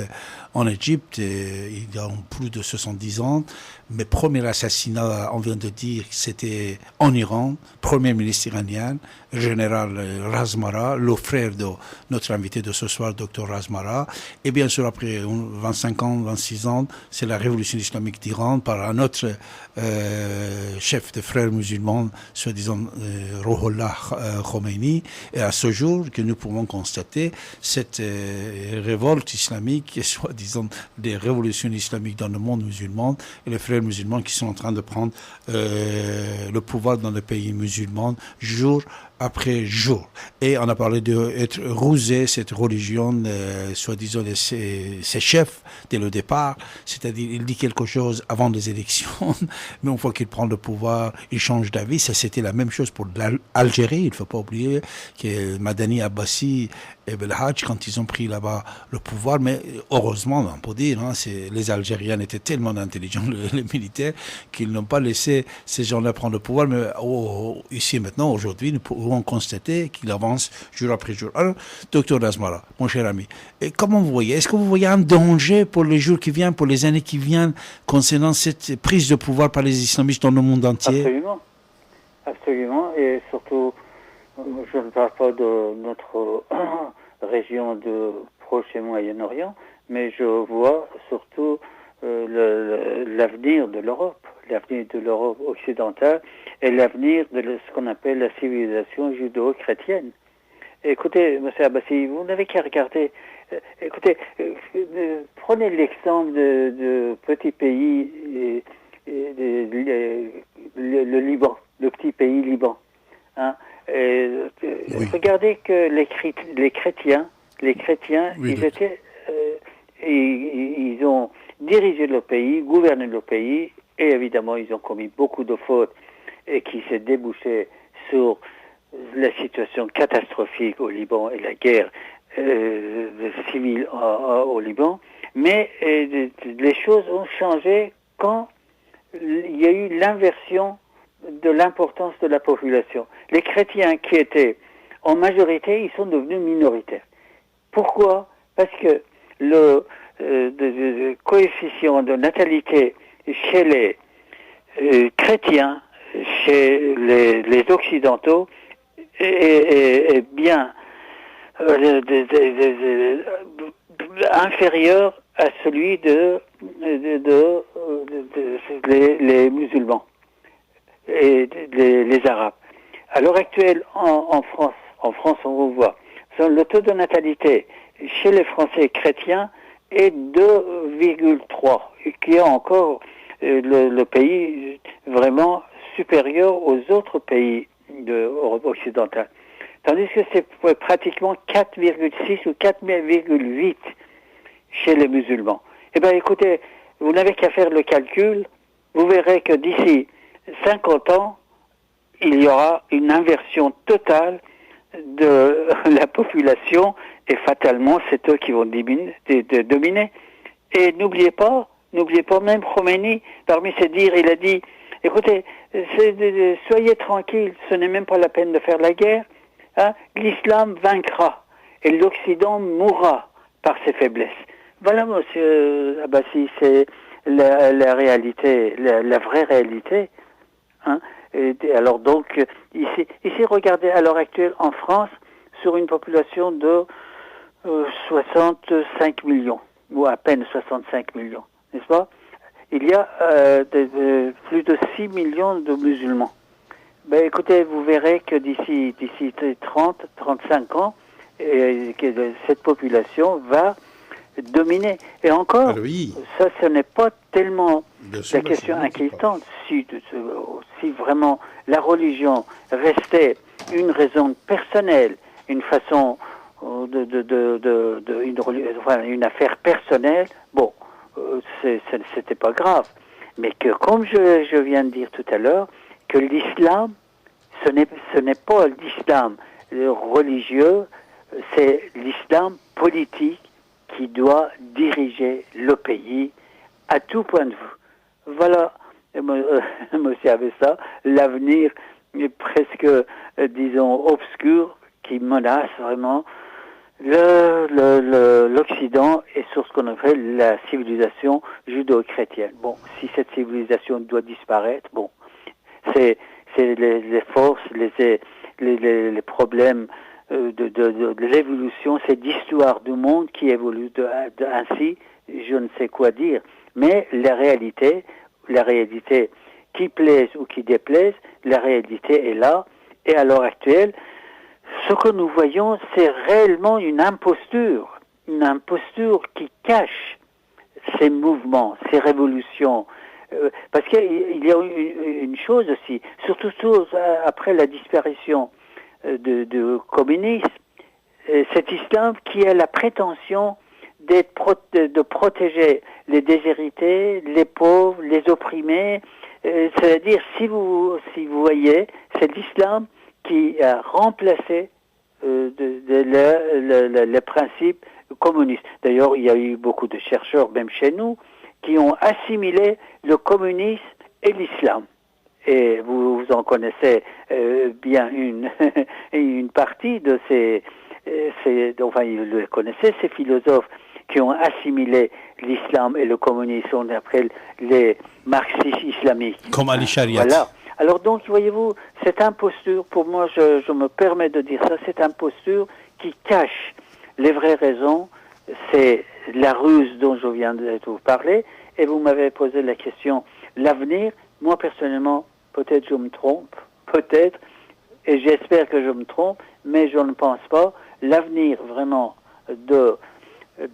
en Égypte il y a plus de 70 ans. Mes premiers assassinats, on vient de dire, c'était en Iran, premier ministre iranien, général Razmara, le frère de notre invité de ce soir, Dr Razmara. Et bien sûr, après 25 ans, 26 ans, c'est la révolution islamique d'Iran par un autre chef de frères musulmans, soi-disant Ruhollah Khomeini. Et à ce jour, que nous pouvons constater, cette révolte islamique, soi-disant des révolutions islamiques dans le monde musulman, et les frères musulmans qui sont en train de prendre le pouvoir dans les pays musulmans jour après jour. Et on a parlé d'être rusé, cette religion, soi-disant de ses chefs dès le départ, c'est-à-dire il dit quelque chose avant les élections, mais une fois qu'il prend le pouvoir, il change d'avis. Ça, c'était la même chose pour l'Algérie. Il ne faut pas oublier que Madani, Abbasi et Belhadj, quand ils ont pris là-bas le pouvoir, mais heureusement, on peut dire, les Algériens étaient tellement intelligents, les militaires, qu'ils n'ont pas laissé ces gens-là prendre le pouvoir. Mais ici, maintenant, aujourd'hui, nous pouvons constater qu'il avance jour après jour. Alors, docteur Razmara, mon cher ami, et comment vous voyez? Est-ce que vous voyez un danger pour les jours qui viennent, pour les années qui viennent, concernant cette prise de pouvoir par les islamistes dans le monde entier? Absolument. Absolument. Et surtout, je ne parle pas de notre région de Proche et Moyen-Orient, mais je vois surtout l'avenir de l'Europe occidentale et l'avenir de ce qu'on appelle la civilisation judéo-chrétienne. Écoutez, M. Abbasi, vous n'avez qu'à regarder. Écoutez, prenez l'exemple de petits pays, le Liban, le petit pays Liban. Hein, oui. Regardez que les chrétiens, oui, ils ont dirigé le pays, gouverné le pays, et évidemment ils ont commis beaucoup de fautes et qui s'est débouché sur la situation catastrophique au Liban et la guerre civile au Liban. Mais les choses ont changé quand il y a eu l'inversion de l'importance de la population. Les chrétiens qui étaient en majorité, ils sont devenus minoritaires. Pourquoi? Parce que le coefficient de natalité chez les chrétiens, chez les occidentaux, est bien inférieur à celui les musulmans et les Arabes. À l'heure actuelle, en France, on voit, le taux de natalité chez les Français chrétiens est 2,3, qui est encore le pays vraiment supérieur aux autres pays d'Europe occidentale. Tandis que c'est pratiquement 4,6 ou 4,8 chez les musulmans. Eh bien, écoutez, vous n'avez qu'à faire le calcul, vous verrez que d'ici 50 ans, il y aura une inversion totale de la population et fatalement, c'est eux qui vont dominer. Et n'oubliez pas, même Khomeini, parmi ses dires, il a dit, écoutez, soyez tranquilles, ce n'est même pas la peine de faire la guerre, hein, l'islam vaincra et l'Occident mourra par ses faiblesses. Voilà, monsieur Abbasi, c'est la réalité, la vraie réalité. Hein. Et alors donc, ici, regardez, à l'heure actuelle, en France, sur une population de 65 millions, ou à peine 65 millions, n'est-ce pas? Il y a plus de 6 millions de musulmans. Ben, écoutez, vous verrez que d'ici 30-35 ans, que cette population va dominer. Et encore, oui. Ça, ce n'est pas tellement la question inquiétante. Si vraiment la religion restait une raison personnelle, une façon une affaire personnelle, bon, c'était pas grave. Mais que, comme je viens de dire tout à l'heure, que l'islam, ce n'est pas l'islam religieux, c'est l'islam politique qui doit diriger le pays à tout point de vue. Voilà, monsieur Abessa, l'avenir est presque, disons, obscur, qui menace vraiment l'Occident et sur ce qu'on appelle la civilisation judéo-chrétienne. Bon, si cette civilisation doit disparaître, bon, c'est les forces, les problèmes de l'évolution, c'est l'histoire du monde qui évolue ainsi, je ne sais quoi dire. Mais la réalité qui plaise ou qui déplaise, la réalité est là. Et à l'heure actuelle, ce que nous voyons, c'est réellement une imposture qui cache ces mouvements, ces révolutions. Parce qu'il y a une chose aussi, surtout après la disparition du communisme, cet islam qui a la prétention de protéger les déshérités, les pauvres, les opprimés. C'est-à-dire, si vous voyez, c'est l'islam qui a remplacé les principes communistes. D'ailleurs, il y a eu beaucoup de chercheurs, même chez nous, qui ont assimilé le communisme et l'islam. Et vous en connaissez bien une partie de enfin, vous le connaissez, ces philosophes qui ont assimilé l'islam et le communisme, on appelle les marxistes islamiques. Comme Ali Shariat. Voilà. Alors donc, voyez-vous, cette imposture, pour moi, je me permets de dire ça, cette imposture qui cache les vraies raisons, c'est la ruse dont je viens de vous parler, et vous m'avez posé la question, l'avenir, moi personnellement, peut-être je me trompe, peut-être, et j'espère que je me trompe, mais je ne pense pas, l'avenir vraiment de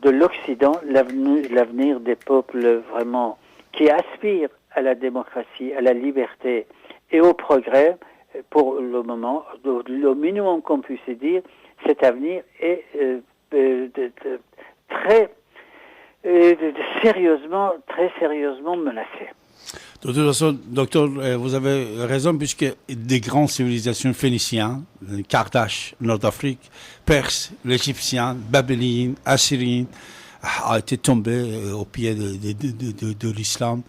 l'Occident, l'avenir des peuples vraiment qui aspirent à la démocratie, à la liberté et au progrès, pour le moment, le minimum qu'on puisse dire, cet avenir est très sérieusement menacé. De toute façon, docteur, vous avez raison, puisque des grandes civilisations phéniciennes, Carthage, Nord-Afrique, Perse, l'Égyptien, Babylone, Assyrien, a été tombé au pied de l'islam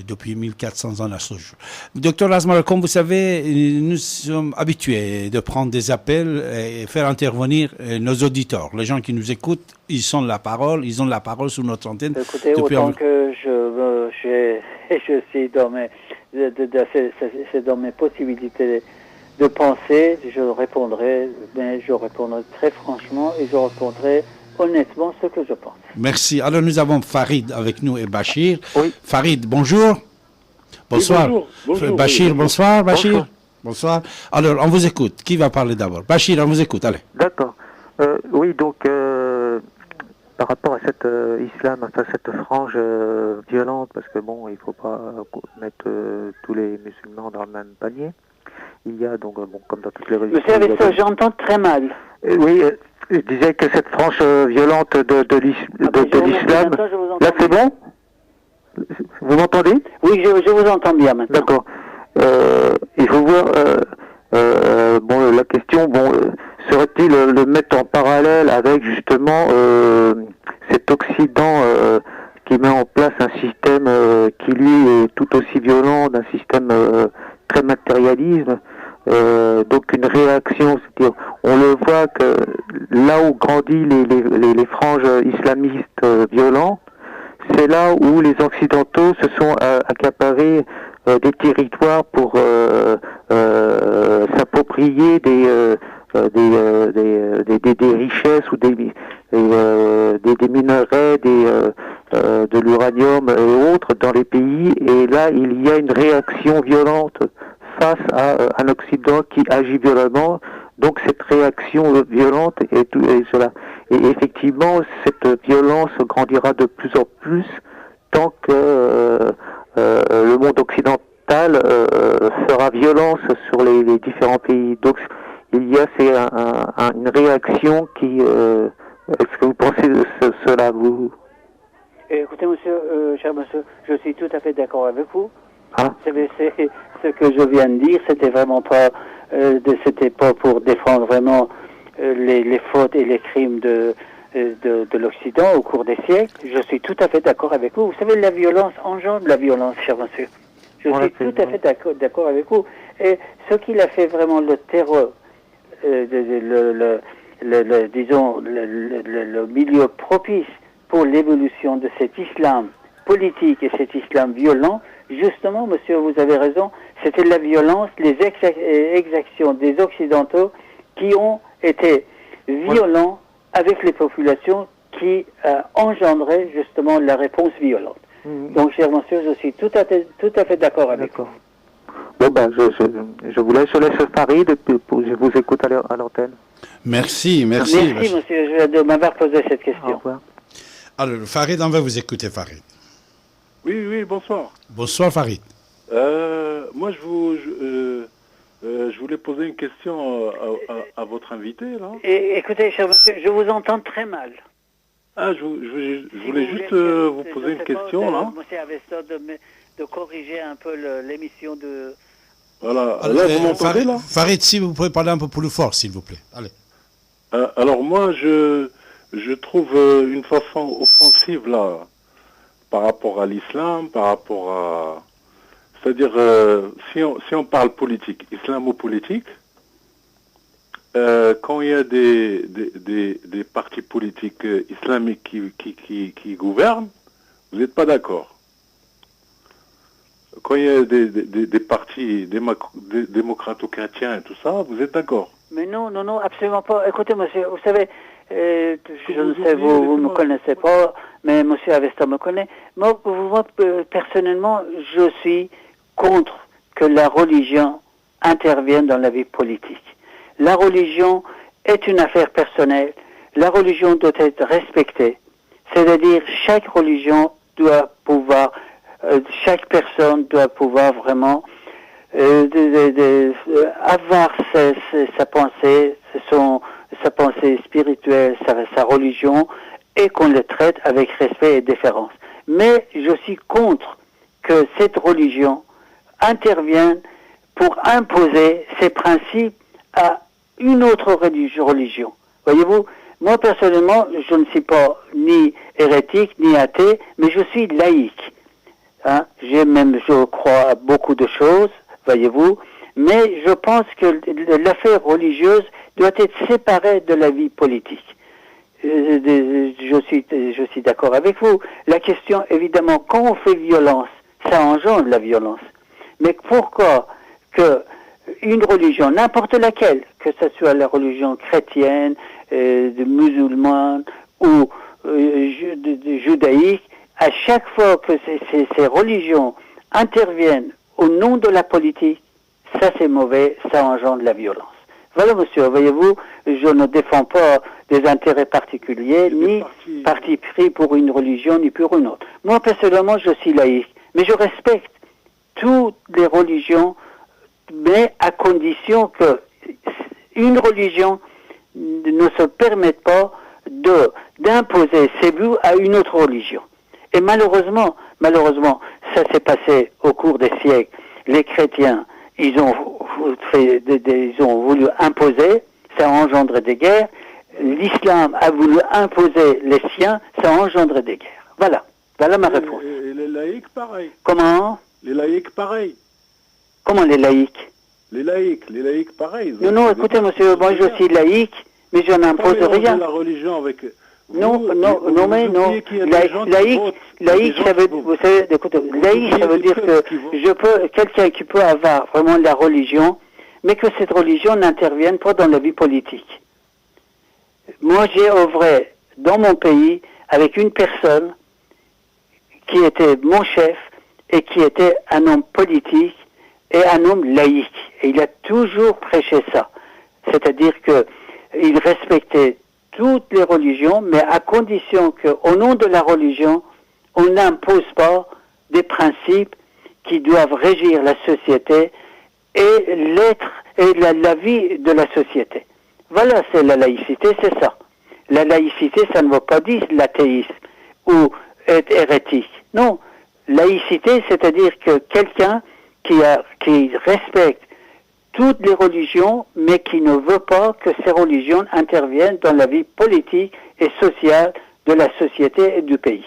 depuis 1400 ans à ce jour. Docteur Asmar, comme vous savez, nous sommes habitués de prendre des appels et faire intervenir nos auditeurs. Les gens qui nous écoutent, ils ont la parole sur notre antenne. Écoutez, autant que je suis dans mes possibilités de penser, je répondrai très franchement et je répondrai honnêtement ce que je pense. Merci. Alors nous avons Farid avec nous et Bachir. Oui. Farid, bonjour. Bonsoir. Oui, bonjour. Bachir, bonsoir. Bachir. Bonsoir. Bonsoir. Alors, on vous écoute. Qui va parler d'abord? Bachir, on vous écoute. Allez. D'accord. Oui, donc par rapport à cet islam, à cette frange violente, parce que bon, il faut pas mettre tous les musulmans dans le même panier. Il y a donc, comme dans toutes les religions... Vous savez ça, j'entends très mal. Oui, je disais que cette frange violente de l'islam... Là, c'est bon? Vous m'entendez? Oui, je vous entends bien maintenant. D'accord. Il faut voir... la question, serait-il le mettre en parallèle avec justement cet Occident qui met en place un système qui lui est tout aussi violent, d'un système très matérialisme, donc une réaction, c'est-à-dire on le voit que là où grandit les franges islamistes violents, c'est là où les Occidentaux se sont accaparés des territoires pour s'approprier des richesses ou des minerais, de l'uranium et autres dans les pays. Et là, il y a une réaction violente face à un Occident qui agit violemment. Donc cette réaction violente et cela. Et effectivement, cette violence grandira de plus en plus tant que le monde occidental fera violence sur les différents pays. Donc il y a une réaction qui... est-ce que vous pensez de cela, vous? Écoutez, monsieur, cher monsieur, je suis tout à fait d'accord avec vous. Ah. C'est ce que je viens de dire, c'était vraiment pas, c'était pas pour défendre vraiment les fautes et les crimes de l'Occident au cours des siècles. Je suis tout à fait d'accord avec vous. Vous savez, la violence engendre la violence, cher monsieur. Je suis tout à fait d'accord avec vous. Et ce qu'il a fait vraiment le terreur, disons, le milieu propice pour l'évolution de cet islam politique et cet islam violent, justement, monsieur, vous avez raison, c'était la violence, les exactions des Occidentaux qui ont été violents avec les populations qui engendraient justement la réponse violente. Donc, cher monsieur, je suis tout à fait d'accord avec vous. Bon, ben, je vous laisse, Farid, et puis je vous écoute à l'antenne. Merci. Merci, monsieur, de m'avoir posé cette question. Au revoir. Alors, Farid, on va vous écouter, Farid. Oui, bonsoir. Bonsoir, Farid. Moi, je voulais poser une question à votre invité, là. Écoutez, cher monsieur, je vous entends très mal. Ah, je voulais juste vous poser une question, là. Monsieur Avesta, de corriger un peu l'émission de... Voilà. Là, vous m'entendez, là? Farid, si vous pouvez parler un peu plus fort, s'il vous plaît. Allez. Alors, moi, je trouve une façon offensive, là, par rapport à l'islam, par rapport à... C'est-à-dire, si on parle politique, islamo-politique, quand il y a des partis politiques islamiques qui gouvernent, vous n'êtes pas d'accord. Quand il y a des partis démocrato-chrétiens et tout ça, vous êtes d'accord. Mais non, absolument pas. Écoutez, monsieur, vous savez, je ne sais, vous me connaissez pas, mais monsieur Avesta me connaît. Moi, personnellement, je suis contre que la religion intervienne dans la vie politique. La religion est une affaire personnelle. La religion doit être respectée. C'est-à-dire, chaque religion doit pouvoir, chaque personne doit pouvoir vraiment avoir sa pensée, sa pensée spirituelle, sa religion, et qu'on le traite avec respect et déférence. Mais je suis contre que cette religion intervienne pour imposer ses principes à une autre religion. Voyez-vous, moi personnellement, je ne suis pas ni hérétique, ni athée, mais je suis laïque. Hein? Je crois à beaucoup de choses, voyez-vous, mais je pense que l'affaire religieuse doit être séparée de la vie politique. Je suis d'accord avec vous. La question, évidemment, quand on fait violence, ça engendre la violence. Mais pourquoi que une religion, n'importe laquelle, que ce soit la religion chrétienne, musulmane ou judaïque, à chaque fois que ces religions interviennent au nom de la politique, ça c'est mauvais, ça engendre la violence. Voilà, monsieur, voyez-vous, je ne défends pas des intérêts particuliers, ni parti pris pour une religion, ni pour une autre. Moi, personnellement, je suis laïque, mais je respecte toutes les religions, mais à condition que une religion ne se permette pas d'imposer ses vues à une autre religion. Et malheureusement, ça s'est passé au cours des siècles. Les chrétiens, ils ont voulu imposer, ça a engendré des guerres. L'islam a voulu imposer les siens, ça a engendré des guerres. Voilà ma réponse. Et les laïcs, pareil. Comment? Les laïcs, pareil. Comment les laïcs? Les laïcs, pareil. Non, écoutez, monsieur, moi je suis laïque, mais je n'impose rien. La religion avec... Non. Laïque, ça veut, vous savez, écoutez, laïque, ça veut dire que quelqu'un qui peut avoir vraiment la religion, mais que cette religion n'intervienne pas dans la vie politique. Moi, j'ai œuvré dans mon pays avec une personne qui était mon chef et qui était un homme politique et un homme laïque. Et il a toujours prêché ça. C'est-à-dire que il respectait toutes les religions, mais à condition qu'au nom de la religion, on n'impose pas des principes qui doivent régir la société et l'être et la vie de la société. Voilà, c'est la laïcité, c'est ça. La laïcité, ça ne veut pas dire l'athéisme ou être hérétique. Non, laïcité, c'est-à-dire que quelqu'un qui respecte toutes les religions, mais qui ne veut pas que ces religions interviennent dans la vie politique et sociale de la société et du pays.